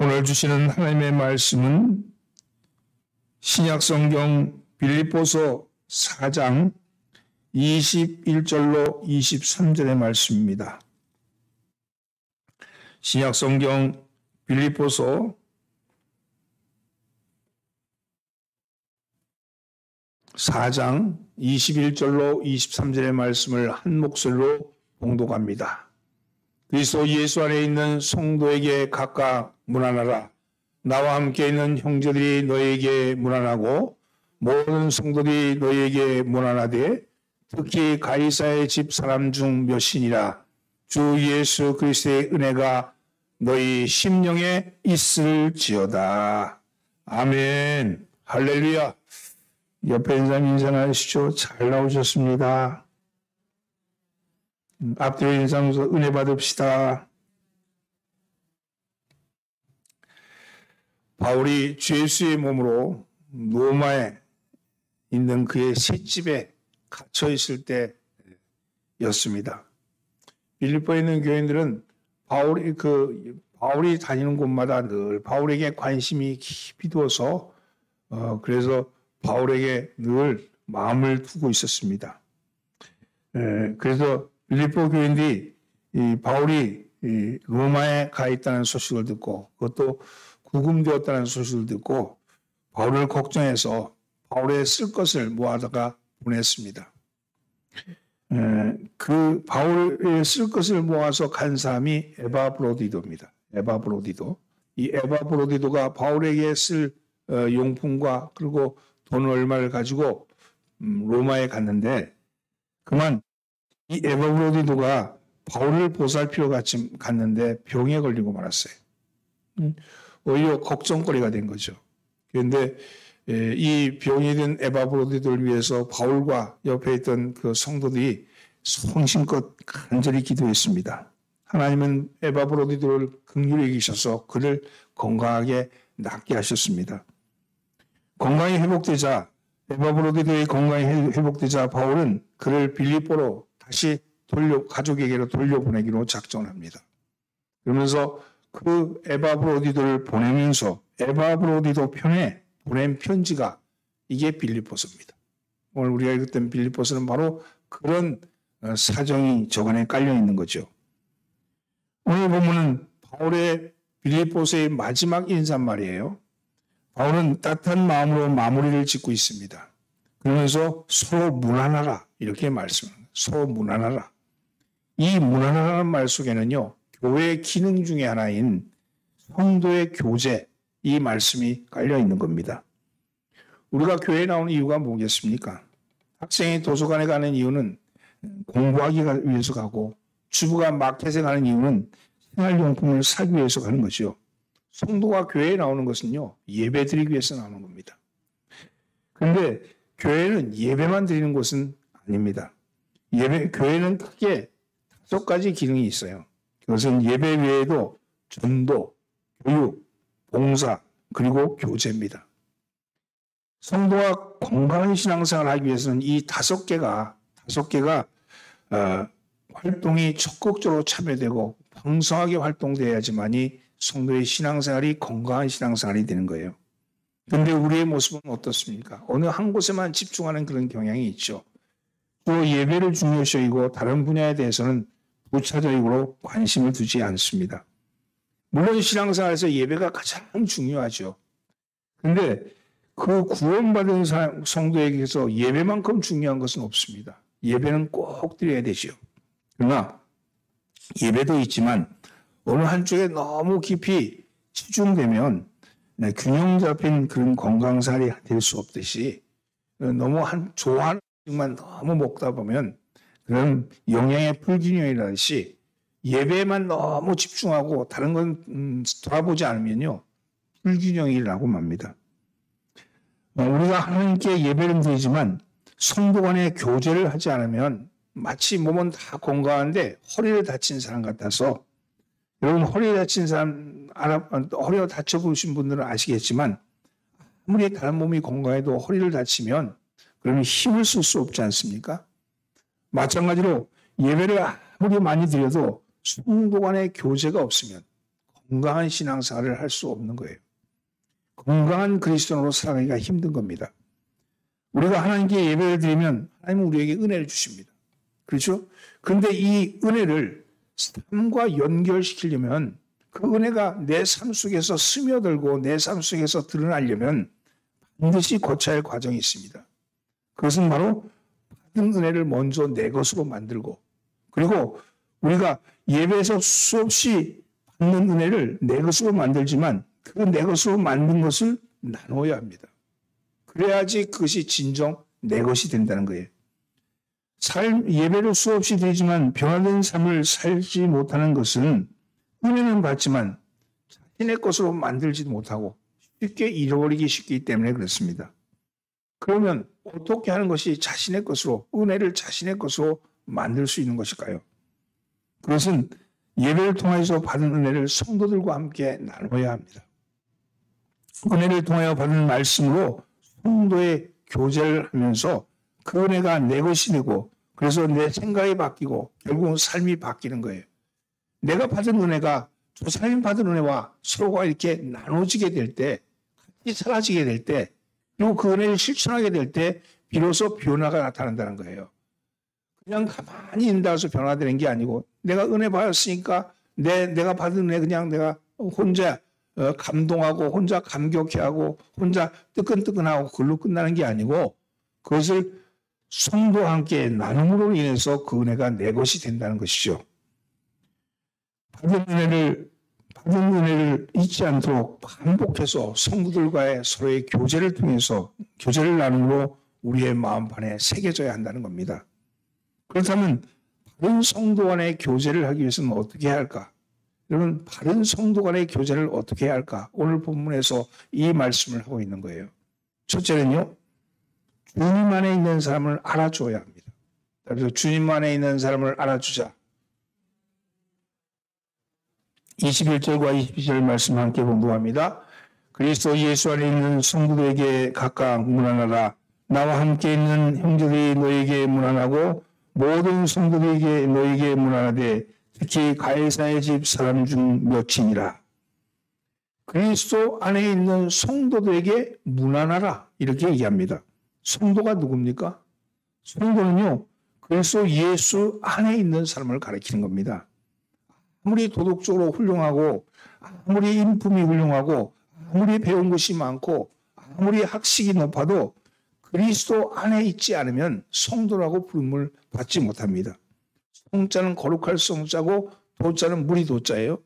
오늘 주시는 하나님의 말씀은 신약성경 빌립보서 4장 21절로 23절의 말씀입니다. 신약성경 빌립보서 4장 21절로 23절의 말씀을 한 목소리로 봉독합니다. 그리스도 예수 안에 있는 성도에게 각각 문안하라. 나와 함께 있는 형제들이 너에게 문안하고 모든 성도들이 너에게 문안하되 특히 가이사의 집 사람 중 몇이니라. 주 예수 그리스도의 은혜가 너희 심령에 있을지어다. 아멘. 할렐루야. 옆에 있는 사람 인사하시죠. 잘 나오셨습니다. 앞뒤로 인사하면서 은혜 받읍시다. 바울이 죄수의 몸으로 로마에 있는 그의 셋집에 갇혀 있을 때였습니다. 빌립보에 있는 교인들은 바울이 다니는 곳마다 늘 바울에게 관심이 깊이 두어서 그래서 바울에게 늘 마음을 두고 있었습니다. 그래서 빌립보 교인들이 바울이 로마에 가 있다는 소식을 듣고 그것도 구금되었다는 소식을 듣고 바울을 걱정해서 바울의 쓸 것을 모아다가 보냈습니다. 그 바울의 쓸 것을 모아서 간 사람이 에바브로디도입니다. 에바브로디도. 이 에바브로디도가 바울에게 쓸 용품과 그리고 돈 얼마를 가지고 로마에 갔는데 그만 이 에바브로디도가 바울을 보살피러 갔는데 병에 걸리고 말았어요. 오히려 걱정거리가 된 거죠. 그런데 이 병이 든 에바브로디도를 위해서 바울과 옆에 있던 그 성도들이 성심껏 간절히 기도했습니다. 하나님은 에바브로디도를 긍휼히 여기셔서 그를 건강하게 낫게 하셨습니다. 건강이 회복되자 에바브로디도의 건강이 회복되자 바울은 그를 빌립보로 다시 가족에게로 돌려보내기로 작정합니다. 그러면서 그 에바브로디도를 보내면서 에바브로디도 편에 보낸 편지가 이게 빌립보서입니다. 오늘 우리가 읽었던 빌립보서는 바로 그런 사정이 저간에 깔려 있는 거죠. 오늘 본문은 바울의 빌립보서의 마지막 인사말이에요. 바울은 따뜻한 마음으로 마무리를 짓고 있습니다. 그러면서 서로 문안하라 이렇게 말씀합니다. 서로 문안하라. 이 문안하라는 말 속에는요. 교회의 기능 중에 하나인 성도의 교제 이 말씀이 깔려 있는 겁니다. 우리가 교회에 나오는 이유가 뭐겠습니까? 학생이 도서관에 가는 이유는 공부하기 위해서 가고 주부가 마켓에 가는 이유는 생활용품을 사기 위해서 가는 거죠. 성도가 교회에 나오는 것은요. 예배드리기 위해서 나오는 겁니다. 그런데 교회는 예배만 드리는 곳은 아닙니다. 교회는 크게 5가지 기능이 있어요. 그것은 예배 외에도 전도, 교육, 봉사, 그리고 교제입니다. 성도가 건강한 신앙생활을 하기 위해서는 이 5개가 활동이 적극적으로 참여되고 풍성하게 활동돼야지만이 성도의 신앙생활이 건강한 신앙생활이 되는 거예요. 그런데 우리의 모습은 어떻습니까? 어느 한 곳에만 집중하는 그런 경향이 있죠. 또 예배를 중요시 여기고 다른 분야에 대해서는 부차적으로 관심을 두지 않습니다. 물론 신앙생활에서 예배가 가장 중요하죠. 그런데 그 구원받은 성도에게서 예배만큼 중요한 것은 없습니다. 예배는 꼭 드려야 되죠. 그러나 예배도 있지만 어느 한쪽에 너무 깊이 치중되면 균형 잡힌 그런 건강살이 될 수 없듯이 너무 좋아하는 음식만 너무 먹다 보면 그런 영양의 불균형이라듯이 예배에만 너무 집중하고 다른 건 돌아보지 않으면요. 불균형이 일어나고 맙니다. 우리가 하나님께 예배를 드리지만 성도 간의 교제를 하지 않으면 마치 몸은 다 건강한데 허리를 다친 사람 같아서 여러분 허리가 다쳐보신 분들은 아시겠지만 아무리 다른 몸이 건강해도 허리를 다치면 그러면 힘을 쓸 수 없지 않습니까? 마찬가지로 예배를 아무리 많이 드려도 성도 간의 교제가 없으면 건강한 신앙생활을 할 수 없는 거예요. 건강한 그리스도인으로 살아가기가 힘든 겁니다. 우리가 하나님께 예배를 드리면 하나님은 우리에게 은혜를 주십니다. 그렇죠? 그런데 이 은혜를 삶과 연결시키려면 그 은혜가 내 삶 속에서 스며들고 내 삶 속에서 드러나려면 반드시 거쳐야 할 과정이 있습니다. 그것은 바로 받은 은혜를 먼저 내 것으로 만들고, 그리고 우리가 예배에서 수없이 받는 은혜를 내 것으로 만들지만 그 내 것으로 만든 것을 나눠야 합니다. 그래야지 그것이 진정 내 것이 된다는 거예요. 예배를 수없이 드리지만 변화된 삶을 살지 못하는 것은 은혜는 받지만 자신의 것으로 만들지도 못하고 쉽게 잃어버리기 쉽기 때문에 그렇습니다. 그러면 어떻게 하는 것이 자신의 것으로, 은혜를 자신의 것으로 만들 수 있는 것일까요? 그것은 예배를 통해서 받은 은혜를 성도들과 함께 나눠야 합니다. 은혜를 통하여 받은 말씀으로 성도의 교제를 하면서 그 은혜가 내 것이 되고, 그래서 내 생각이 바뀌고 결국은 삶이 바뀌는 거예요. 내가 받은 은혜가 저 사람이 받은 은혜와 서로가 이렇게 나눠지게 될 때, 같이 사라지게 될 때, 그리고 그 은혜를 실천하게 될 때 비로소 변화가 나타난다는 거예요. 그냥 가만히 있는다고 변화되는 게 아니고, 내가 은혜 받았으니까 내가 받은 은혜 그냥 내가 혼자 감동하고 혼자 감격해하고 혼자 뜨끈뜨끈하고 그걸로 끝나는 게 아니고, 그것을 성도와 함께 나눔으로 인해서 그 은혜가 내 것이 된다는 것이죠. 받은 은혜를 잊지 않도록 반복해서 성도들과의 서로의 교제를 통해서 교제를 나눔으로 우리의 마음판에 새겨져야 한다는 겁니다. 그렇다면 바른 성도 간의 교제를 하기 위해서는 어떻게 해야 할까? 여러분, 바른 성도 간의 교제를 어떻게 해야 할까? 오늘 본문에서 이 말씀을 하고 있는 거예요. 첫째는요, 주님 안에 있는 사람을 알아줘야 합니다. 그래서 주님 안에 있는 사람을 알아주자. 21절과 22절 말씀 함께 봉독합니다. 그리스도 예수 안에 있는 성도들에게 각각 문안하라. 나와 함께 있는 형제들이 너에게 문안하고 모든 성도들에게 너에게 문안하되 특히 가이사의 집 사람 중 몇이니라. 그리스도 안에 있는 성도들에게 문안하라, 이렇게 얘기합니다. 성도가 누굽니까? 성도는요, 그리스도 예수 안에 있는 사람을 가리키는 겁니다. 아무리 도덕적으로 훌륭하고, 아무리 인품이 훌륭하고, 아무리 배운 것이 많고, 아무리 학식이 높아도 그리스도 안에 있지 않으면 성도라고 부름을 받지 못합니다. 성자는 거룩할 성자고 도자는 물이 도자예요.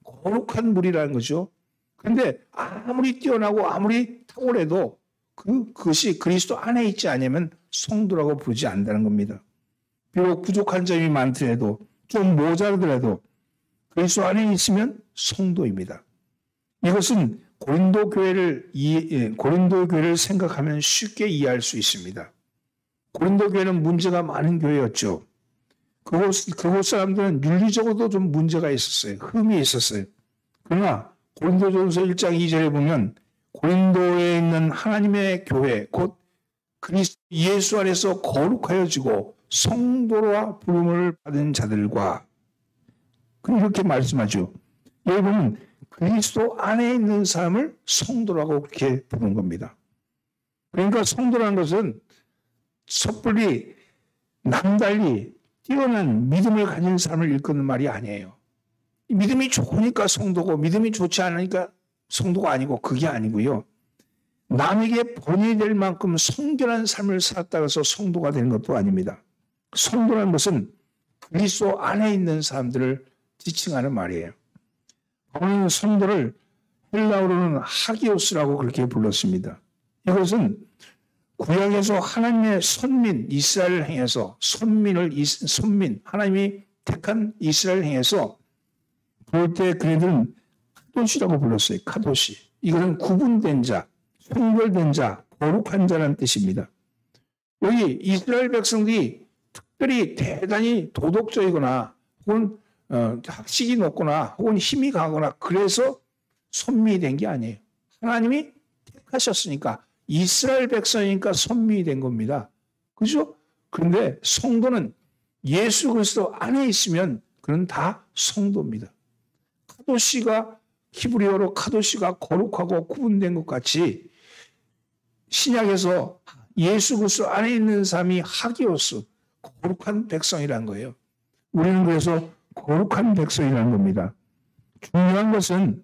거룩한 물이라는 거죠. 그런데 아무리 뛰어나고 아무리 탁월해도 그것이 그리스도 안에 있지 않으면 성도라고 부르지 않는다는 겁니다. 비록 부족한 점이 많더라도, 좀 모자라더라도 그리스도 안에 있으면 성도입니다. 이것은 고린도 교회를 생각하면 쉽게 이해할 수 있습니다. 고린도 교회는 문제가 많은 교회였죠. 그곳 사람들은 윤리적으로도 좀 문제가 있었어요. 흠이 있었어요. 그러나 고린도전서 1장 2절에 보면 고린도에 있는 하나님의 교회, 곧 그리스도 예수 안에서 거룩하여지고 성도로 부름을 받은 자들과, 이렇게 말씀하죠. 여러분은 그리스도 안에 있는 사람을 성도라고 그렇게 부르는 겁니다. 그러니까 성도라는 것은 섣불리 남달리 뛰어난 믿음을 가진 사람을 일컫는 말이 아니에요. 믿음이 좋으니까 성도고 믿음이 좋지 않으니까 성도가 아니고, 그게 아니고요. 남에게 본이 될 만큼 성결한 삶을 살았다고 해서 성도가 되는 것도 아닙니다. 성도라는 것은 그리스도 안에 있는 사람들을 지칭하는 말이에요. 바울은 성도를 헬라어로는 하기오스라고 그렇게 불렀습니다. 이것은 구약에서 하나님의 선민 이스라엘을 향해서 하나님이 택한 이스라엘을 향해서 부를 때 그네들은 카도시라고 불렀어요. 카도시. 이것은 구분된 자, 성별된 자, 거룩한 자라는 뜻입니다. 여기 이스라엘 백성들이 특별히 대단히 도덕적이거나 혹은 학식이 높거나 혹은 힘이 강하거나 그래서 선민이 된 게 아니에요. 하나님이 택하셨으니까, 이스라엘 백성이니까 선민이 된 겁니다. 그죠? 그런데 성도는 예수 그리스도 안에 있으면 그는 다 성도입니다. 카도시가 히브리어로 카도시가 거룩하고 구분된 것 같이 신약에서 예수 그리스도 안에 있는 사람이 하기오스, 거룩한 백성이라는 거예요. 우리는 그래서 거룩한 백성이라는 겁니다. 중요한 것은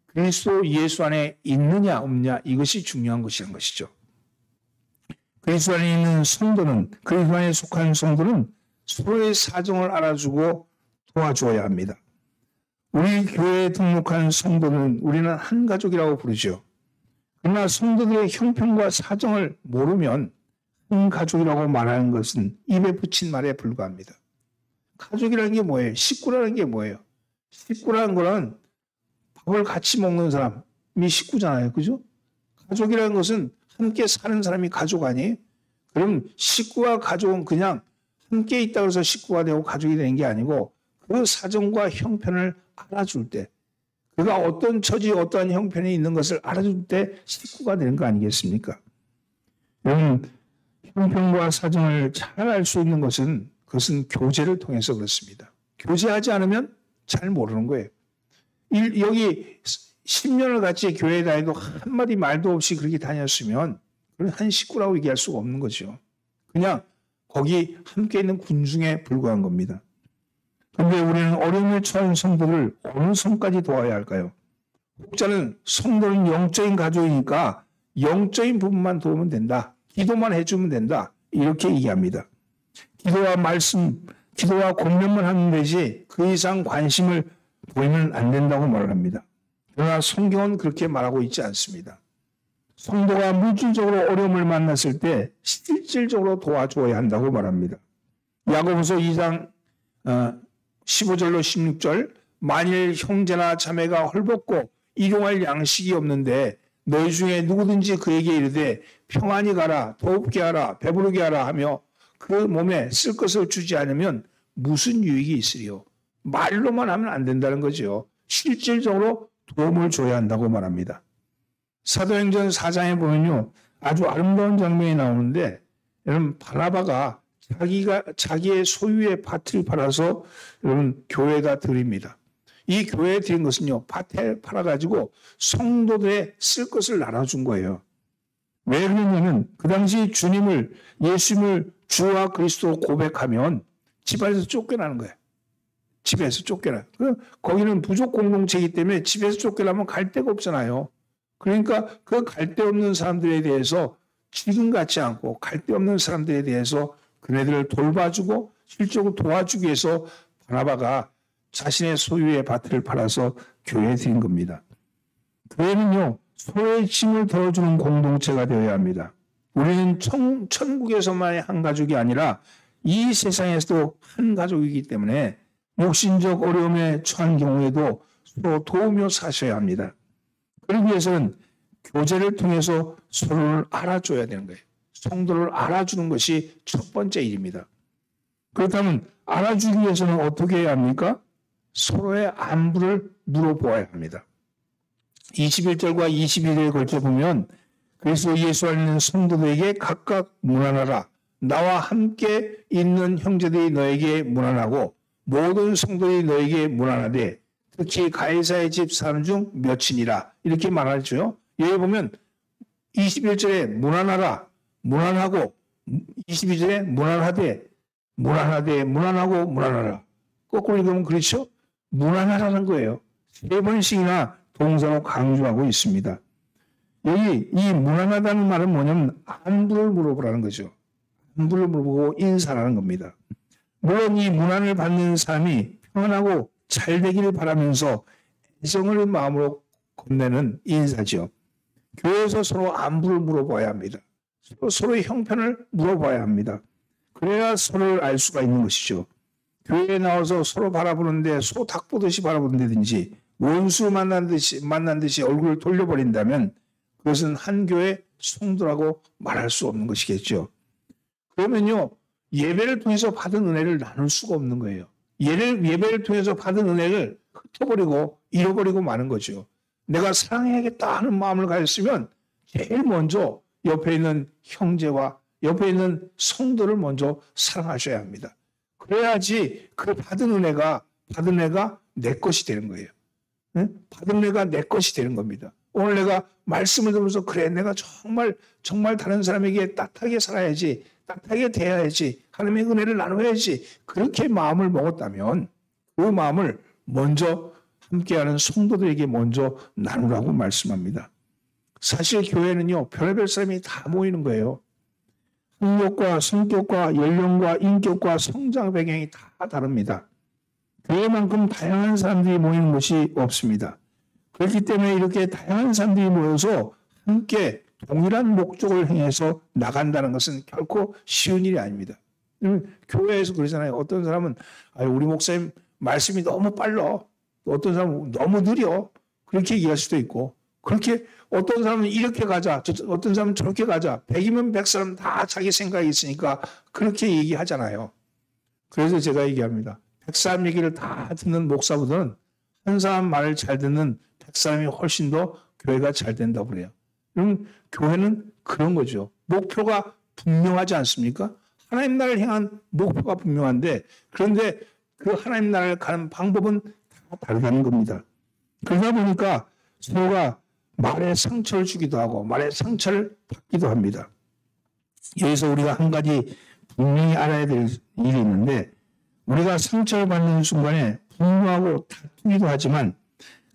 그리스도 예수 안에 있느냐 없느냐, 이것이 중요한 것이라는 것이죠. 그리스도 안에 있는 성도는, 그리스도 안에 속한 성도는 서로의 사정을 알아주고 도와줘야 합니다. 우리 교회에 등록한 성도는 우리는 한 가족이라고 부르죠. 그러나 성도들의 형편과 사정을 모르면 한 가족이라고 말하는 것은 입에 붙인 말에 불과합니다. 가족이라는 게 뭐예요? 식구라는 게 뭐예요? 식구라는 거는 밥을 같이 먹는 사람이 식구잖아요. 그죠? 가족이라는 것은 함께 사는 사람이 가족 아니에요? 그럼 식구와 가족은 그냥 함께 있다고 해서 식구가 되고 가족이 되는 게 아니고 그 사정과 형편을 알아줄 때, 그가 어떤 처지, 어떠한 형편이 있는 것을 알아줄 때 식구가 되는 거 아니겠습니까? 여러분, 형편과 사정을 잘 알 수 있는 것은 그것은 교제를 통해서 그렇습니다. 교제하지 않으면 잘 모르는 거예요. 여기 10년을 같이 교회에 다니도 한마디 말도 없이 그렇게 다녔으면 그건 한 식구라고 얘기할 수가 없는 거죠. 그냥 거기 함께 있는 군중에 불과한 겁니다. 그런데 우리는 어려움에 처한 성도를 어느 선까지 도와야 할까요? 혹자는 성도는 영적인 가족이니까 영적인 부분만 도우면 된다. 기도만 해주면 된다. 이렇게 얘기합니다. 기도와 말씀, 기도와 권면만 하면 되지 그 이상 관심을 보이면 안 된다고 말을 합니다. 그러나 성경은 그렇게 말하고 있지 않습니다. 성도가 물질적으로 어려움을 만났을 때 실질적으로 도와줘야 한다고 말합니다. 야고보서 2장 15절로 16절, 만일 형제나 자매가 헐벗고 일용할 양식이 없는데 너희 중에 누구든지 그에게 이르되 평안히 가라, 더웁게 하라, 배부르게 하라 하며 그 몸에 쓸 것을 주지 않으면 무슨 유익이 있으리요? 말로만 하면 안 된다는 거죠. 실질적으로 도움을 줘야 한다고 말합니다. 사도행전 4장에 보면요, 아주 아름다운 장면이 나오는데, 여러분 바나바가 자기의 소유의 밭을 팔아서 여러분 교회에다 드립니다. 이 교회에 드린 것은요, 밭에 팔아가지고 성도들의 쓸 것을 나눠준 거예요. 왜 그러냐면 그 당시 예수님을 주와 그리스도 고백하면 집안에서 쫓겨나는 거예요. 집에서 쫓겨나. 거기는 부족 공동체이기 때문에 집에서 쫓겨나면 갈 데가 없잖아요. 그러니까 그 갈 데 없는 사람들에 대해서 지금 같지 않고 갈 데 없는 사람들에 대해서 그네들을 돌봐주고 실적으로 도와주기 위해서 바나바가 자신의 소유의 밭을 팔아서 교회에 드린 겁니다. 교회는요, 서로의 짐을 덜어주는 공동체가 되어야 합니다. 우리는 천국에서만의 한 가족이 아니라 이 세상에서도 한 가족이기 때문에 육신적 어려움에 처한 경우에도 서로 도우며 사셔야 합니다. 그러기 위해서는 교제를 통해서 서로를 알아줘야 되는 거예요. 성도를 알아주는 것이 첫 번째 일입니다. 그렇다면 알아주기 위해서는 어떻게 해야 합니까? 서로의 안부를 물어보아야 합니다. 21절과 22절에 걸쳐 보면 그래서 예수 안에 있는 성도들에게 각각 문안하라. 나와 함께 있는 형제들이 너에게 문안하고 모든 성도들이 너에게 문안하되 특히 가이사의 집 사람 중 몇이니라. 이렇게 말하죠. 여기 보면 21절에 문안하라. 문안하고 22절에 문안하고 문안하라. 거꾸로 읽으면 그렇죠? 문안하라는 거예요. 3번씩이나 동사로 강조하고 있습니다. 여기 이 문안하다는 말은 뭐냐면 안부를 물어보라는 거죠. 안부를 물어보고 인사라는 겁니다. 물론 이 문안을 받는 사람이 평안하고 잘 되기를 바라면서 애정을 마음으로 건네는 인사죠. 교회에서 서로 안부를 물어봐야 합니다. 서로의 형편을 물어봐야 합니다. 그래야 서로를 알 수가 있는 것이죠. 교회에 나와서 서로 바라보는데 소 닭 보듯이 바라본다든지 원수 만난 듯이 얼굴을 돌려버린다면 그것은 한 교회 성도라고 말할 수 없는 것이겠죠. 그러면요, 예배를 통해서 받은 은혜를 나눌 수가 없는 거예요. 예배를 통해서 받은 은혜를 흩어버리고 잃어버리고 마는 거죠. 내가 사랑해야겠다 하는 마음을 가졌으면 제일 먼저 옆에 있는 형제와 옆에 있는 성도를 먼저 사랑하셔야 합니다. 그래야지 그 받은 은혜가 내 것이 되는 거예요. 받은 내가 내 것이 되는 겁니다. 오늘 내가 말씀을 들으면서 그래 내가 정말 다른 사람에게 따뜻하게 살아야지, 따뜻하게 대해야지, 하나님의 은혜를 나눠야지, 그렇게 마음을 먹었다면 그 마음을 먼저 함께하는 성도들에게 먼저 나누라고 말씀합니다. 사실 교회는요, 별의별 사람이 다 모이는 거예요. 학력과 성격과 연령과 인격과 성장 배경이 다 다릅니다. 교회만큼 다양한 사람들이 모이는 곳이 없습니다. 그렇기 때문에 이렇게 다양한 사람들이 모여서 함께 동일한 목적을 향해서 나간다는 것은 결코 쉬운 일이 아닙니다. 교회에서 그러잖아요. 어떤 사람은 우리 목사님 말씀이 너무 빨라. 어떤 사람은 너무 느려. 그렇게 얘기할 수도 있고, 그렇게 어떤 사람은 이렇게 가자, 어떤 사람은 저렇게 가자. 100이면 100사람 다 자기 생각이 있으니까 그렇게 얘기하잖아요. 그래서 제가 얘기합니다. 100사람 얘기를 다 듣는 목사보다는 한 사람 말을 잘 듣는 100사람이 훨씬 더 교회가 잘 된다고 그래요. 그럼 교회는 그런 거죠. 목표가 분명하지 않습니까? 하나님 나라를 향한 목표가 분명한데, 그런데 그 하나님 나라를 가는 방법은 다 다르다는 겁니다. 그러다 보니까 서로가 말에 상처를 주기도 하고 말에 상처를 받기도 합니다. 여기서 우리가 한 가지 분명히 알아야 될 일이 있는데, 우리가 상처를 받는 순간에 분노하고 다투기도 하지만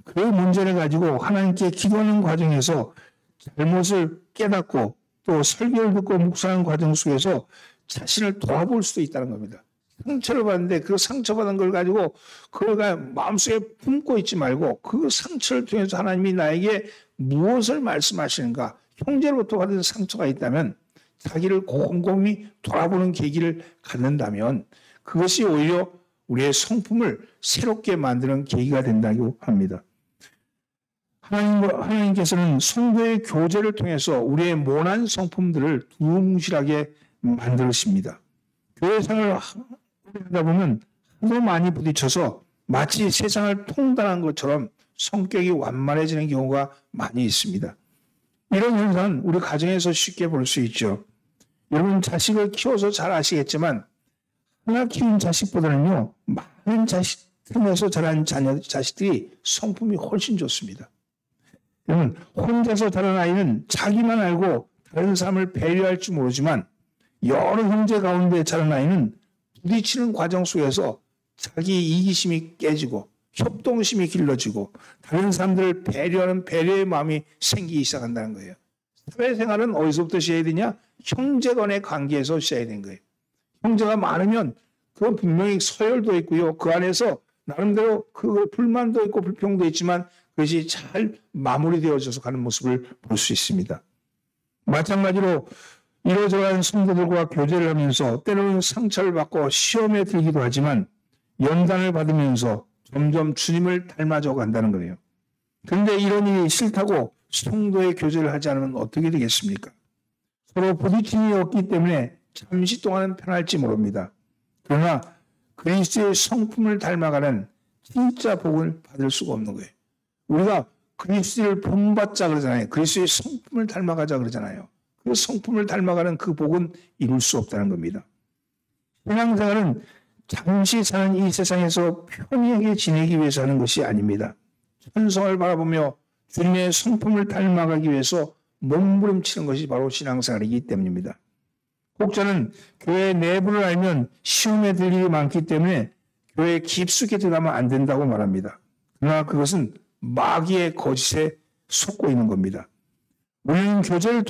그 문제를 가지고 하나님께 기도하는 과정에서 잘못을 깨닫고 또 설교를 듣고 묵상하는 과정 속에서 자신을 도와볼 수도 있다는 겁니다. 상처를 받는데 그 상처받은 걸 가지고 그걸 마음속에 품고 있지 말고 그 상처를 통해서 하나님이 나에게 무엇을 말씀하시는가, 형제로부터 받은 상처가 있다면 자기를 곰곰이 돌아보는 계기를 갖는다면 그것이 오히려 우리의 성품을 새롭게 만드는 계기가 된다고 합니다. 하나님께서는 성도의 교제를 통해서 우리의 모난 성품들을 두루뭉실하게 만드십니다. 교회 생활을 하다 보면 하도 많이 부딪혀서 마치 세상을 통달한 것처럼 성격이 완만해지는 경우가 많이 있습니다. 이런 현상은 우리 가정에서 쉽게 볼 수 있죠. 여러분 자식을 키워서 잘 아시겠지만 하나 키운 자식보다는요, 많은 자식 틈에서 자란 자식들이 성품이 훨씬 좋습니다. 여러분 혼자서 자란 아이는 자기만 알고 다른 사람을 배려할 줄 모르지만 여러 형제 가운데 자란 아이는 부딪히는 과정 속에서 자기 이기심이 깨지고 협동심이 길러지고 다른 사람들을 배려하는 배려의 마음이 생기기 시작한다는 거예요. 사회생활은 어디서부터 시작해야 되냐? 형제 간의 관계에서 시작해야 되는 거예요. 형제가 많으면 그건 분명히 서열도 있고요. 그 안에서 나름대로 그 불만도 있고 불평도 있지만 그것이 잘 마무리되어져서 가는 모습을 볼 수 있습니다. 마찬가지로 이러저러한 성도들과 교제를 하면서 때로는 상처를 받고 시험에 들기도 하지만 연단을 받으면서 점점 주님을 닮아져 간다는 거예요. 그런데 이런 일이 싫다고 성도의 교제를 하지 않으면 어떻게 되겠습니까? 서로 부딪힘이 없기 때문에 잠시 동안은 편할지 모릅니다. 그러나 그리스도의 성품을 닮아가는 진짜 복을 받을 수가 없는 거예요. 우리가 그리스도를 본받자 그러잖아요. 그리스도의 성품을 닮아가자 그러잖아요. 그 성품을 닮아가는 그 복은 이룰 수 없다는 겁니다. 신앙생활은 잠시 사는 이 세상에서 편하게 지내기 위해서 하는 것이 아닙니다. 천성을 바라보며 주님의 성품을 닮아가기 위해서 몸부림치는 것이 바로 신앙생활이기 때문입니다. 혹자는 교회 내부를 알면 시험에 들 일이 많기 때문에 교회에 깊숙이 들어가면 안 된다고 말합니다. 그러나 그것은 마귀의 거짓에 속고 있는 겁니다. 우리는 교제를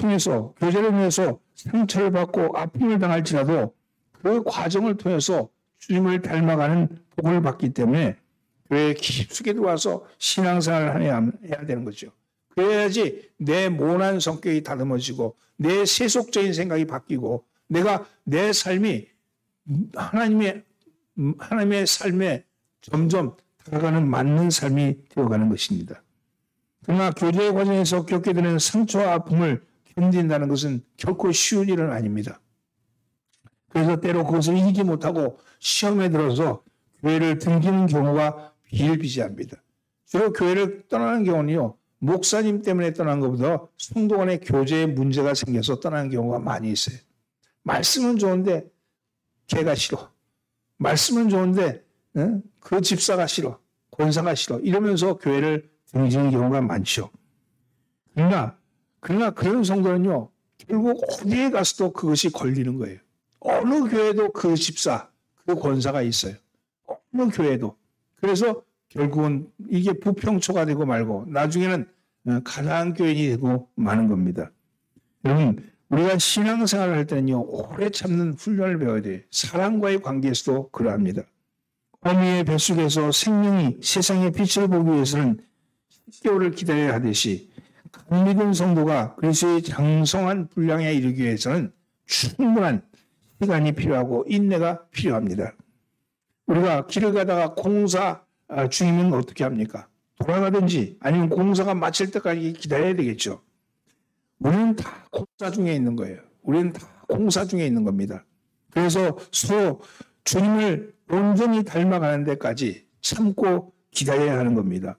위해서 상처를 받고 아픔을 당할지라도 그 과정을 통해서 주님을 닮아가는 복을 받기 때문에 교회에 깊숙이 들어와서 신앙생활을 해야 되는 거죠. 그래야지 내 모난 성격이 다듬어지고 내 세속적인 생각이 바뀌고 내가 내 삶이 하나님의 삶에 점점 다가가는 맞는 삶이 되어가는 것입니다. 그러나 교제의 과정에서 겪게 되는 상처와 아픔을 견딘다는 것은 결코 쉬운 일은 아닙니다. 그래서 때로 그것을 이기지 못하고 시험에 들어서 교회를 등지는 경우가 비일비재합니다. 주로 교회를 떠나는 경우는요, 목사님 때문에 떠난 것보다 성도 간의 교제에 문제가 생겨서 떠나는 경우가 많이 있어요. 말씀은 좋은데 걔가 싫어. 말씀은 좋은데 그 집사가 싫어. 권사가 싫어. 이러면서 교회를 등지는 경우가 많죠. 그러나 그런 성도는요, 결국 어디에 가서도 그것이 걸리는 거예요. 어느 교회도 그 집사, 그 권사가 있어요. 어느 교회도. 그래서 결국은 이게 부평초가 되고 말고 나중에는 가나안 교인이 되고 마는 겁니다. 여러분, 우리가 신앙생활을 할 때는요, 오래 참는 훈련을 배워야 돼요. 사랑과의 관계에서도 그러합니다. 어미의 뱃속에서 생명이 세상의 빛을 보기 위해서는 10개월을 기다려야 하듯이 믿은 성도가 그리스도의 장성한 분량에 이르기 위해서는 충분한 시간이 필요하고 인내가 필요합니다. 우리가 길을 가다가 공사 중이면 어떻게 합니까? 돌아가든지 아니면 공사가 마칠 때까지 기다려야 되겠죠. 우리는 다 공사 중에 있는 거예요. 우리는 다 공사 중에 있는 겁니다. 그래서 서로 주님을 온전히 닮아가는 데까지 참고 기다려야 하는 겁니다.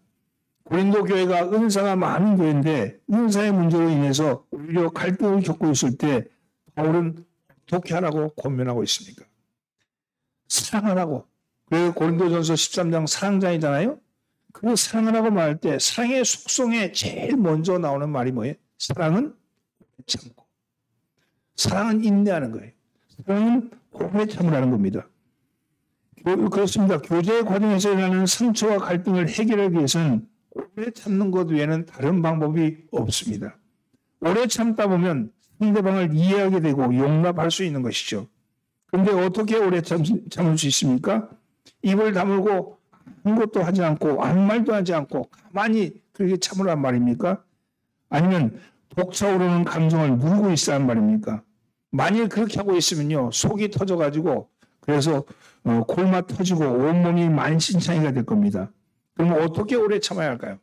고린도 교회가 은사가 많은 교회인데 은사의 문제로 인해서 오히려 갈등을 겪고 있을 때 바울은 어떻게 하라고 권면하고 있습니까? 사랑하라고. 그래서 고린도전서 13장 사랑장이잖아요. 그 사랑하라고 말할 때 사랑의 속성에 제일 먼저 나오는 말이 뭐예요? 사랑은 참고. 사랑은 인내하는 거예요. 사랑은 오래 참으라는 겁니다. 그렇습니다. 교제 과정에서 일어나는 상처와 갈등을 해결하기 위해서는 오래 참는 것 외에는 다른 방법이 없습니다. 오래 참다 보면 상대방을 이해하게 되고 용납할 수 있는 것이죠. 그런데 어떻게 오래 참을 수 있습니까? 입을 다물고 아무것도 하지 않고 아무 말도 하지 않고 가만히 그렇게 참으란 말입니까? 아니면 벅차오르는 감정을 누르고 있으란 말입니까? 만일 그렇게 하고 있으면요, 속이 터져가지고 그래서 골마 터지고 온몸이 만신창이가 될 겁니다. 그럼 어떻게 오래 참아야 할까요?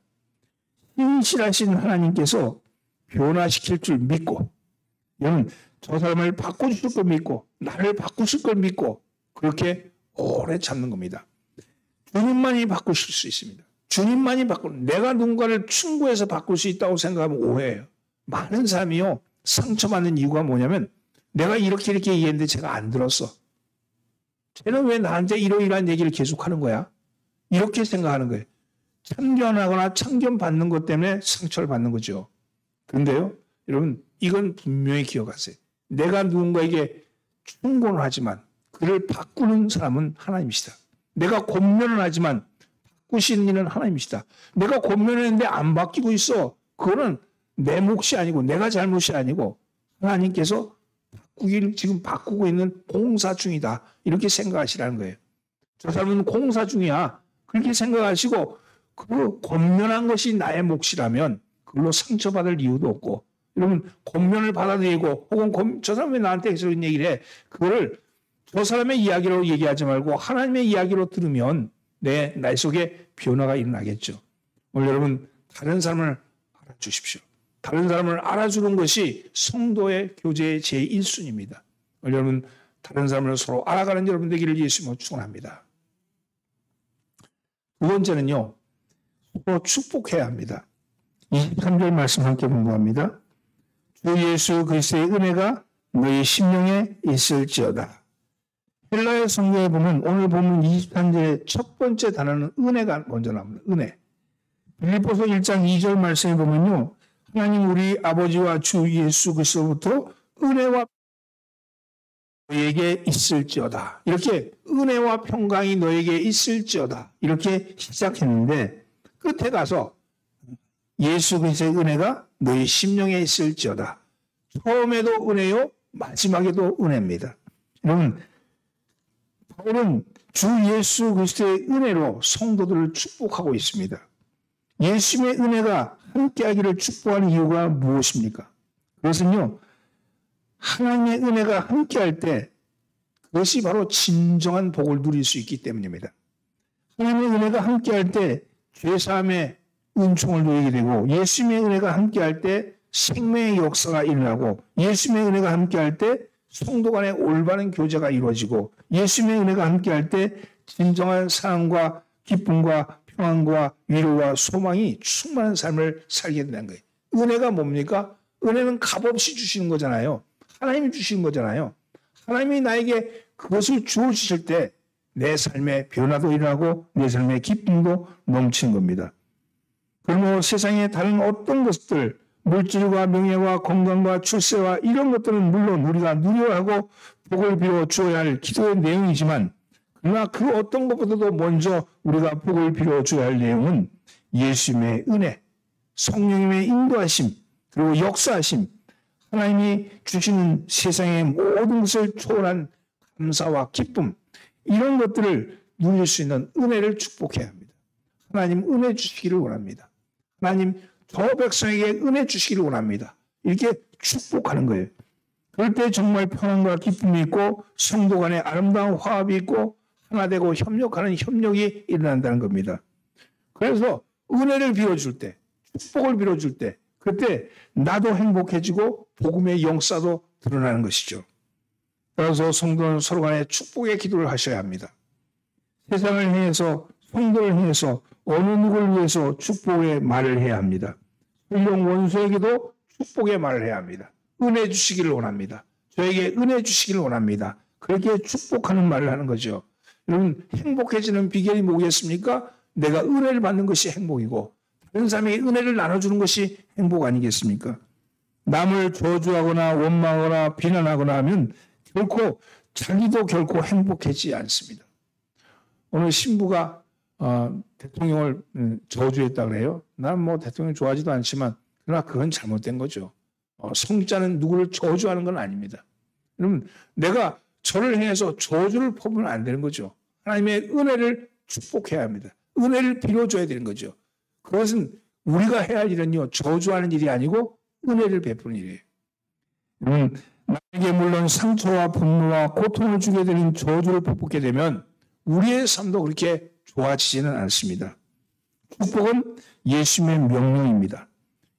신실하신 하나님께서 변화시킬 줄 믿고, 여러분, 저 사람을 바꿔주실 걸 믿고, 나를 바꾸실 걸 믿고, 그렇게 오래 참는 겁니다. 주님만이 바꾸실 수 있습니다. 주님만이 내가 누군가를 충고해서 바꿀 수 있다고 생각하면 오해예요. 많은 사람이요, 상처받는 이유가 뭐냐면, 내가 이렇게 얘기했는데 제가 안 들었어. 쟤는 왜 나한테 이러이러한 얘기를 계속하는 거야? 이렇게 생각하는 거예요. 참견하거나 참견받는 것 때문에 상처를 받는 거죠. 그런데요, 여러분, 이건 분명히 기억하세요. 내가 누군가에게 충고를 하지만 그를 바꾸는 사람은 하나님이시다. 내가 권면을 하지만 바꾸시는 이는 하나님이시다. 내가 권면했는데 안 바뀌고 있어. 그거는 내 몫이 아니고 내가 잘못이 아니고 하나님께서 바꾸기를 지금 바꾸고 있는 공사 중이다. 이렇게 생각하시라는 거예요. 저 사람은 공사 중이야. 그렇게 생각하시고 그 권면한 것이 나의 몫이라면 그걸로 상처받을 이유도 없고, 여러분, 권면을 받아들이고 혹은 저 사람이 나한테 그런 얘기를 해. 그거를 저 사람의 이야기로 얘기하지 말고 하나님의 이야기로 들으면 내 날 속에 변화가 일어나겠죠. 오늘 여러분, 다른 사람을 알아주십시오. 다른 사람을 알아주는 것이 성도의 교제의 제1순위입니다. 여러분, 다른 사람을 서로 알아가는 여러분 되기를 예수님으로 축원합니다. 두 번째는요, 서로 축복해야 합니다. 23절 말씀 함께 공부합니다. 주 예수 그리스도의 은혜가 너희 심령에 있을지어다. 헬라의 성경에 보면 오늘 보면 23절의 첫 번째 단어는 은혜가 먼저 나옵니다. 은혜. 빌립보서 1장 2절 말씀에 보면요, 하나님 우리 아버지와 주 예수 그리스도부터 은혜와 너에게 있을지어다. 이렇게 은혜와 평강이 너에게 있을지어다. 이렇게 시작했는데 끝에 가서 예수 그리스도의 은혜가 너희 심령에 있을지어다. 처음에도 은혜요, 마지막에도 은혜입니다. 여러분, 바울은 주 예수 그리스도의 은혜로 성도들을 축복하고 있습니다. 예수님의 은혜가 함께하기를 축복하는 이유가 무엇입니까? 그것은요, 하나님의 은혜가 함께할 때 그것이 바로 진정한 복을 누릴 수 있기 때문입니다. 하나님의 은혜가 함께할 때 죄사함의 은총을 누리게 되고, 예수님의 은혜가 함께할 때 생명의 역사가 일어나고, 예수님의 은혜가 함께할 때 성도 간의 올바른 교제가 이루어지고, 예수님의 은혜가 함께할 때 진정한 사랑과 기쁨과 평안과 위로와 소망이 충만한 삶을 살게 된다는 거예요. 은혜가 뭡니까? 은혜는 값없이 주시는 거잖아요. 하나님이 주시는 거잖아요. 하나님이 나에게 그것을 주어주실 때 내 삶의 변화도 일어나고 내 삶의 기쁨도 넘치는 겁니다. 그러므로 세상의 다른 어떤 것들, 물질과 명예와 건강과 출세와 이런 것들은 물론 우리가 누려야 하고 복을 빌어 주어야 할 기도의 내용이지만, 그러나 그 어떤 것보다도 먼저 우리가 복을 빌어 주어야 할 내용은 예수님의 은혜, 성령님의 인도하심, 그리고 역사하심, 하나님이 주시는 세상의 모든 것을 초월한 감사와 기쁨, 이런 것들을 누릴 수 있는 은혜를 축복해야 합니다. 하나님 은혜 주시기를 원합니다. 하나님 저 백성에게 은혜 주시기를 원합니다. 이렇게 축복하는 거예요. 그럴 때 정말 평안과 기쁨이 있고 성도 간의 아름다운 화합이 있고 하나 되고 협력하는 협력이 일어난다는 겁니다. 그래서 은혜를 빌어줄 때, 축복을 빌어줄 때, 그때 나도 행복해지고 복음의 영사도 드러나는 것이죠. 따라서 성도는 서로 간에 축복의 기도를 하셔야 합니다. 세상을 향해서, 성도를 향해서 어느 누구를 위해서 축복의 말을 해야 합니다. 훌륭 원수에게도 축복의 말을 해야 합니다. 은혜 주시기를 원합니다. 저에게 은혜 주시기를 원합니다. 그렇게 축복하는 말을 하는 거죠. 여러분, 행복해지는 비결이 뭐겠습니까? 내가 은혜를 받는 것이 행복이고 다른 사람에게 은혜를 나눠주는 것이 행복 아니겠습니까? 남을 저주하거나 원망하거나 비난하거나 하면 자기도 결코 행복해지지 않습니다. 오늘 신부가 대통령을 저주했다고 그래요. 난 뭐 대통령 좋아하지도 않지만 그러나 그건 잘못된 거죠. 성자는 누구를 저주하는 건 아닙니다. 여러분, 내가 저를 향해서 저주를 퍼부으면 안 되는 거죠. 하나님의 은혜를 축복해야 합니다. 은혜를 빌어줘야 되는 거죠. 그것은 우리가 해야 할 일은요, 저주하는 일이 아니고 은혜를 베푸는 일이에요. 나에게 물론 상처와 분노와 고통을 주게 되는 저주를 퍼붓게 되면 우리의 삶도 그렇게 좋아지지는 않습니다. 축복은 예수님의 명령입니다.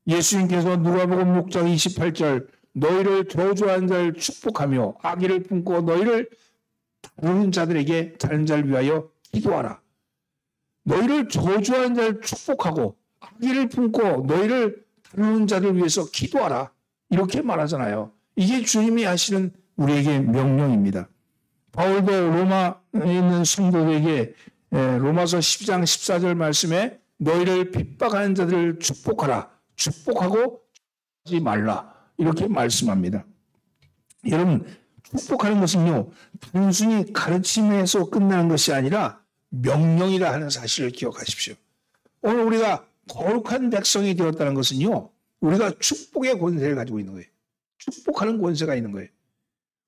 예수님께서 누가복음 6장 28절 너희를 저주하는 자를 축복하며 악의를 품고 너희를 다루는 자들에게 다른 자를 위하여 기도하라. 너희를 저주하는 자를 축복하고 악의를 품고 너희를 다루는 자를 위해서 기도하라. 이렇게 말하잖아요. 이게 주님이 하시는 우리에게 명령입니다. 바울도 로마에 있는 성도들에게 로마서 10장 14절 말씀에 너희를 핍박하는 자들을 축복하라. 축복하고 하지 말라. 이렇게 말씀합니다. 여러분, 축복하는 것은요, 단순히 가르침에서 끝나는 것이 아니라 명령이라 하는 사실을 기억하십시오. 오늘 우리가 거룩한 백성이 되었다는 것은요, 우리가 축복의 권세를 가지고 있는 거예요. 축복하는 권세가 있는 거예요.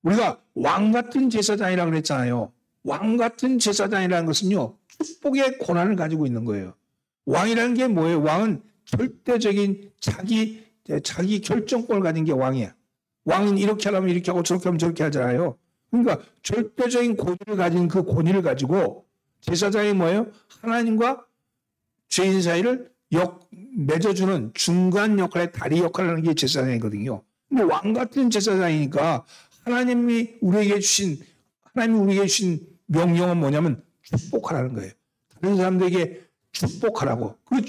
우리가 왕 같은 제사장이라고 그랬잖아요. 왕 같은 제사장이라는 것은요, 축복의 권한을 가지고 있는 거예요. 왕이라는 게 뭐예요? 왕은 절대적인 자기 결정권을 가진 게 왕이야. 왕은 이렇게 하려면 이렇게 하고 저렇게 하면 저렇게 하잖아요. 그러니까 절대적인 권위를 가진 그 권위를 가지고 제사장이 뭐예요? 하나님과 죄인 사이를 맺어주는 중간 역할의 다리 역할을 하는 게 제사장이거든요. 근데 왕 같은 제사장이니까 하나님이 우리에게 주신 명령은 뭐냐면 축복하라는 거예요. 다른 사람들에게 축복하라고. 그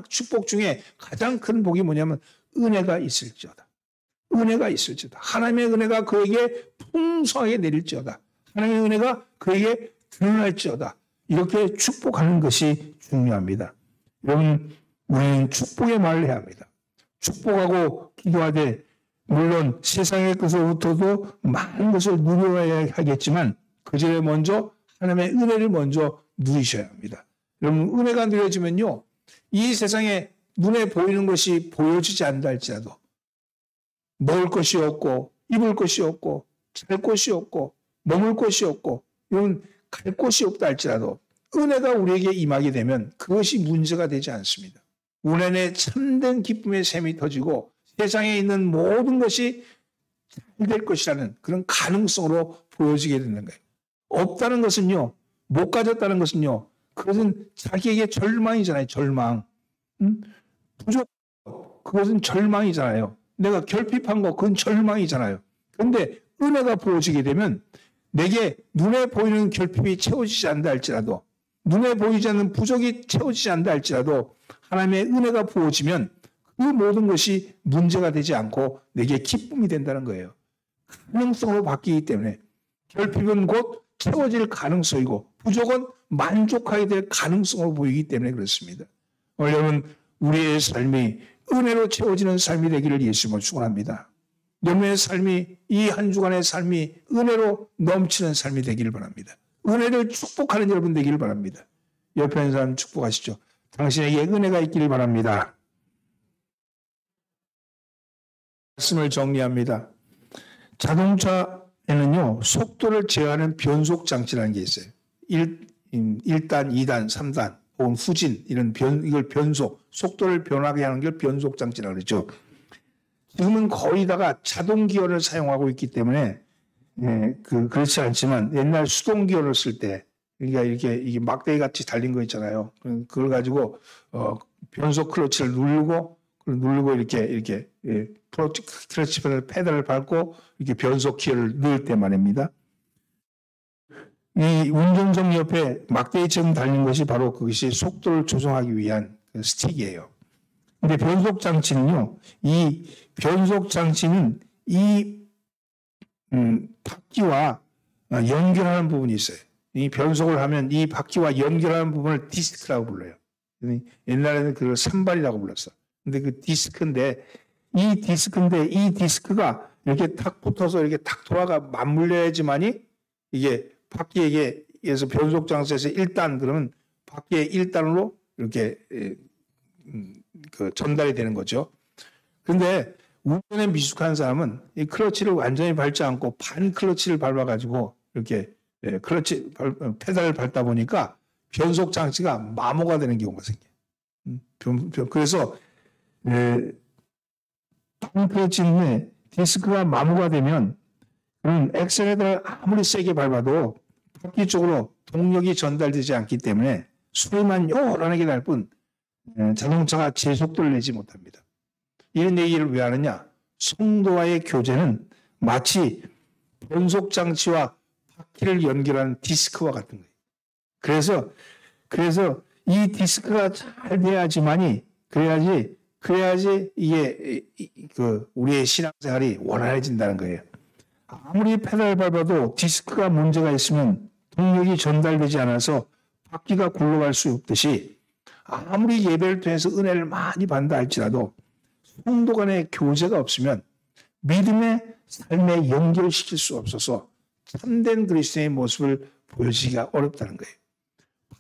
축복 중에 가장 큰 복이 뭐냐면 은혜가 있을지어다. 은혜가 있을지어다. 하나님의 은혜가 그에게 풍성하게 내릴지어다. 하나님의 은혜가 그에게 드러날지어다. 이렇게 축복하는 것이 중요합니다. 여러분, 우리는 축복의 말을 해야 합니다. 축복하고 기도하되 물론 세상의 것으로부터도 많은 것을 누려야 하겠지만 그 전에 먼저 하나님의 은혜를 먼저 누리셔야 합니다. 여러분, 은혜가 누려지면요, 이 세상에 눈에 보이는 것이 보여지지 않는다 할지라도 먹을 것이 없고 입을 것이 없고 잘 곳이 없고 머물 곳이 없고 이런 갈 곳이 없다 할지라도 은혜가 우리에게 임하게 되면 그것이 문제가 되지 않습니다. 운안에 참된 기쁨의 샘이 터지고 세상에 있는 모든 것이 잘 될 것이라는 그런 가능성으로 보여지게 되는 거예요. 없다는 것은요, 못 가졌다는 것은요, 그것은 자기에게 절망이잖아요. 절망. 부족, 그것은 절망이잖아요. 내가 결핍한 거, 그건 절망이잖아요. 그런데 은혜가 부어지게 되면 내게 눈에 보이는 결핍이 채워지지 않는다 할지라도, 눈에 보이지 않는 부족이 채워지지 않는다 할지라도 하나님의 은혜가 부어지면 그 모든 것이 문제가 되지 않고 내게 기쁨이 된다는 거예요. 가능성으로 바뀌기 때문에 결핍은 곧 채워질 가능성이고 부족은 만족하게 될 가능성으로 보이기 때문에 그렇습니다. 여러분 우리의 삶이 은혜로 채워지는 삶이 되기를 예수님을 축원합니다. 여러분의 삶이 이 한 주간의 삶이 은혜로 넘치는 삶이 되기를 바랍니다. 은혜를 축복하는 여러분 되기를 바랍니다. 옆에 있는 사람 축복하시죠. 당신에게 은혜가 있기를 바랍니다. 말씀을 정리합니다. 자동차에는요 속도를 제어하는 변속 장치라는 게 있어요. 1단, 2단, 3단 혹은 후진 이걸 변속, 속도를 변하게 하는 걸 변속 장치라고 그러죠. 지금은 거의 다가 자동 기어를 사용하고 있기 때문에 그렇지 않지만 옛날 수동 기어를 쓸 때 그러니까 이게 막대기 같이 달린 거 있잖아요. 그걸 가지고 변속 클러치를 누르고 이렇게 클러치 페달을 밟고 이렇게 변속 기어를 넣을 때 말입니다. 이 운전석 옆에 막대기처럼 달린 것이 바로 그것이 속도를 조정하기 위한 스틱이에요. 근데 변속 장치는요, 이 변속 장치는 이 바퀴와 연결하는 부분이 있어요. 이 변속을 하면 이 바퀴와 연결하는 부분을 디스크라고 불러요. 옛날에는 그걸 산발이라고 불렀어. 근데 그 디스크인데 이 디스크가 이렇게 탁 붙어서 이렇게 탁 돌아가 맞물려야지만이 이게 바퀴에게서 변속 장치에서 1단 그러면 바퀴의 1단으로 이렇게 전달이 되는 거죠. 그런데 운전에 미숙한 사람은 이 클러치를 완전히 밟지 않고 반 클러치를 밟아가지고 이렇게 페달을 밟다 보니까 변속 장치가 마모가 되는 경우가 생겨요. 그래서 반 클러치인데 디스크가 마모가 되면 그럼 엑셀레터를 아무리 세게 밟아도 바퀴 쪽으로 동력이 전달되지 않기 때문에 소리만 요란하게 날 뿐 자동차가 제속도를 내지 못합니다. 이런 얘기를 왜 하느냐? 성도와의 교제는 마치 변속 장치와 바퀴를 연결하는 디스크와 같은 거예요. 그래서 이 디스크가 잘 그래야지 이게 우리의 신앙생활이 원활해진다는 거예요. 아무리 페달을 밟아도 디스크가 문제가 있으면 동력이 전달되지 않아서 바퀴가 굴러갈 수 없듯이 아무리 예배를 통해서 은혜를 많이 받는다 할지라도 성도 간의 교제가 없으면 믿음의 삶에 연결시킬 수 없어서 참된 그리스도의 모습을 보여주기가 어렵다는 거예요.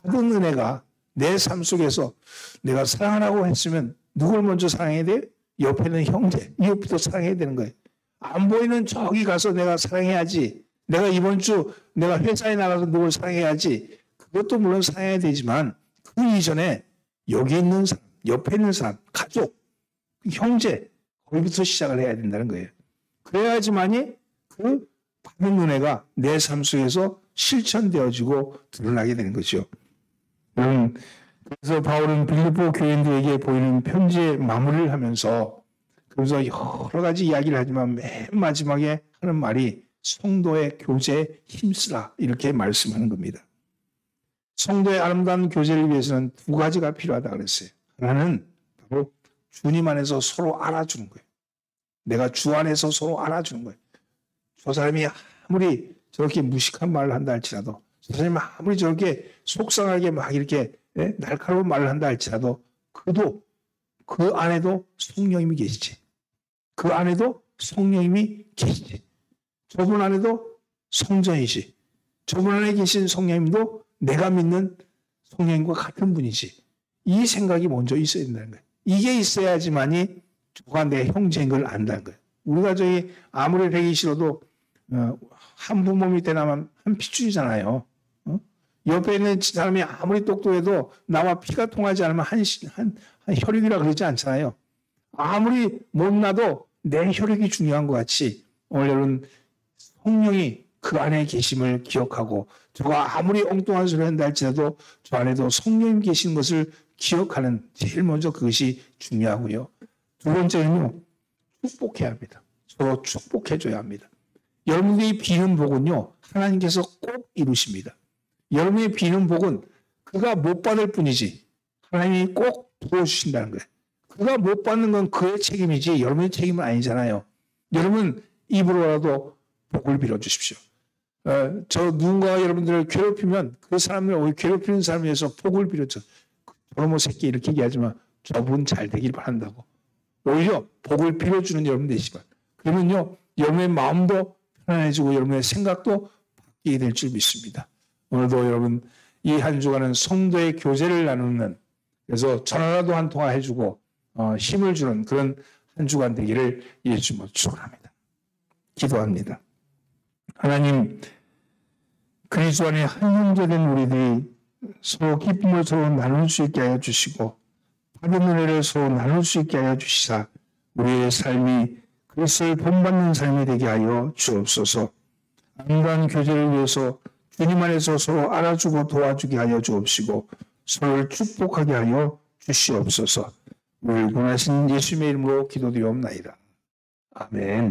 받은 은혜가 내 삶 속에서 내가 사랑하라고 했으면 누굴 먼저 사랑해야 돼요? 옆에 있는 형제, 이웃부터 사랑해야 되는 거예요. 안 보이는 저기 가서 내가 사랑해야지. 내가 이번 주 내가 회사에 나가서 누굴 사랑해야지. 그것도 물론 사랑해야 되지만 그 이전에 여기 있는 사람, 옆에 있는 사람, 가족, 형제 거기부터 시작을 해야 된다는 거예요. 그래야지만이 그 받은 은혜가 내 삶 속에서 실천되어지고 드러나게 되는 거죠. 그래서 바울은 빌립보 교인들에게 보이는 편지의 마무리를 하면서 그래서 여러 가지 이야기를 하지만 맨 마지막에 하는 말이 성도의 교제에 힘쓰라 이렇게 말씀하는 겁니다. 성도의 아름다운 교제를 위해서는 두 가지가 필요하다 그랬어요. 하나는 바로 주님 안에서 서로 알아주는 거예요. 내가 주 안에서 서로 알아주는 거예요. 저 사람이 아무리 저렇게 무식한 말을 한다 할지라도 저 사람이 아무리 저렇게 속상하게 막 이렇게 날카로운 말을 한다 할지라도 그도 그 안에도 성령님이 계시지. 그 안에도 성령님이 계시지. 저분 안에도 성전이지. 저분 안에 계신 성령님도 내가 믿는 성령님과 같은 분이지. 이 생각이 먼저 있어야 된다는 거예요. 이게 있어야지만이 저가 내 형제인 걸 안다는 거예요. 우리가 저기 아무리 되기 싫어도 한 부모 밑에 나면 한 핏줄이잖아요. 옆에 있는 사람이 아무리 똑똑해도 나와 피가 통하지 않으면 한 혈육이라 그러지 않잖아요. 아무리 못나도 내 혈육이 중요한 것 같이 오늘은 성령이 그 안에 계심을 기억하고 저가 아무리 엉뚱한 소리를 한다 할지라도 저 안에도 성령님 계신 것을 기억하는 제일 먼저 그것이 중요하고요. 두 번째는요. 축복해야 합니다. 서로 축복해줘야 합니다. 여러분들이 비는 복은요. 하나님께서 꼭 이루십니다. 여러분이 비는 복은 그가 못 받을 뿐이지 하나님이 꼭 부어주신다는 거예요. 그가 못 받는 건 그의 책임이지 여러분의 책임은 아니잖아요. 여러분 입으로라도 복을 빌어주십시오. 저 누군가 여러분들을 괴롭히면 그 사람을 괴롭히는 사람에 대해서 복을 빌어줘. 저놈의 새끼 이렇게 얘기하지만 저분 잘 되길 바란다고. 오히려 복을 빌어주는 여러분 되시면 그러면요 여러분의 마음도 편안해지고 여러분의 생각도 바뀌게 될 줄 믿습니다. 오늘도 여러분 이 한 주간은 성도의 교제를 나누는 그래서 전화라도 한 통화 해주고 힘을 주는 그런 한 주간 되기를 예수님으로 축원합니다. 기도합니다. 하나님 그리스도 안에 한 형제된 우리들이 서로 기쁨을 서로 나눌 수 있게 하여 주시고 받은 은혜를 서로 나눌 수 있게 하여 주시사 우리의 삶이 그리스도를 본받는 삶이 되게 하여 주옵소서. 안간 교제를 위해서 주님 안에서 서로 알아주고 도와주게 하여 주옵시고 서로를 축복하게 하여 주시옵소서. 우리를 구원하신 예수님의 이름으로 기도드리옵나이다. 아멘.